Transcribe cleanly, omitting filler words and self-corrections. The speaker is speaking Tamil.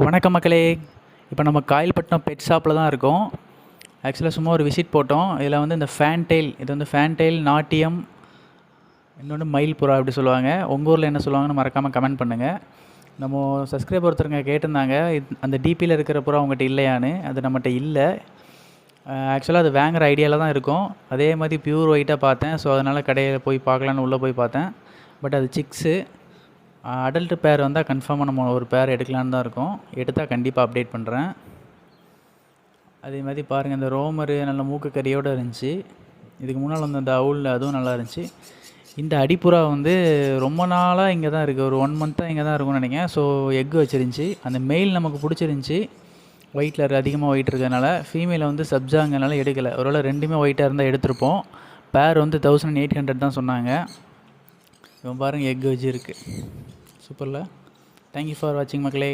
வணக்கம் மக்களே. இப்போ நம்ம காயல்பட்டினம் பெட் ஷாப்பில் தான் இருக்கோம். ஆக்சுவலாக சும்மா ஒரு விசிட் போட்டோம். இதில் வந்து இந்த ஃபேன்டெயில், இது வந்து ஃபேன்டெயில், நாட்டியம், இன்னொன்று மயில் புறா அப்படி சொல்லுவாங்க. உங்கள் ஊரில் என்ன சொல்லுவாங்கன்னு மறக்காமல் கமெண்ட் பண்ணுங்கள். நம்ம சப்ஸ்கிரைபர் ஒருத்தருங்க கேட்டிருந்தாங்க, அந்த டிபியில் இருக்கிற புறா உங்கள்கிட்ட இல்லையான்னு. அது நம்மகிட்ட இல்லை. ஆக்சுவலாக அது வாங்குற ஐடியாவில் தான் இருக்கும். அதே மாதிரி பியூர் ஒயிட்டாக பார்த்தேன். ஸோ அதனால் கடையில் போய் பார்க்கலான்னு உள்ளே போய் பார்த்தேன். பட் அது சிக்ஸு. அடல்ட்டு பேர் வந்தால் கன்ஃபார்மாக நம்ம ஒரு பேர் எடுக்கலான்னு தான் இருக்கோம். எடுத்தால் கண்டிப்பாக அப்டேட் பண்ணுறேன். அதே மாதிரி பாருங்கள், இந்த ரோமரு நல்ல மூக்கு கறியோடு இருந்துச்சு. இதுக்கு முன்னால் வந்து அந்த அவுல் அதுவும் நல்லா இருந்துச்சு. இந்த அடிப்புறா வந்து ரொம்ப நாளாக இங்கே தான் இருக்குது. ஒரு 1 மந்த்தாக இங்கே தான் இருக்கும்னு நினைக்கிறேன். ஸோ எக்கு வச்சிருந்துச்சி. அந்த மெயில் நமக்கு பிடிச்சிருந்துச்சி. ஒயிட்டில் அதிகமாக ஒயிட் இருக்கிறதுனால. ஃபீமேலை வந்து சப்ஜாங்கனால எடுக்கலை. ஒருவேளை ரெண்டுமே ஒயிட்டாக இருந்தால் எடுத்திருப்போம். பேர் வந்து 1800 தான் சொன்னாங்க. இவன் பாருங்கள், எக்கு வச்சுருக்கு. சூப்பரில். தேங்க்யூ ஃபார் வாட்சிங் மக்களே.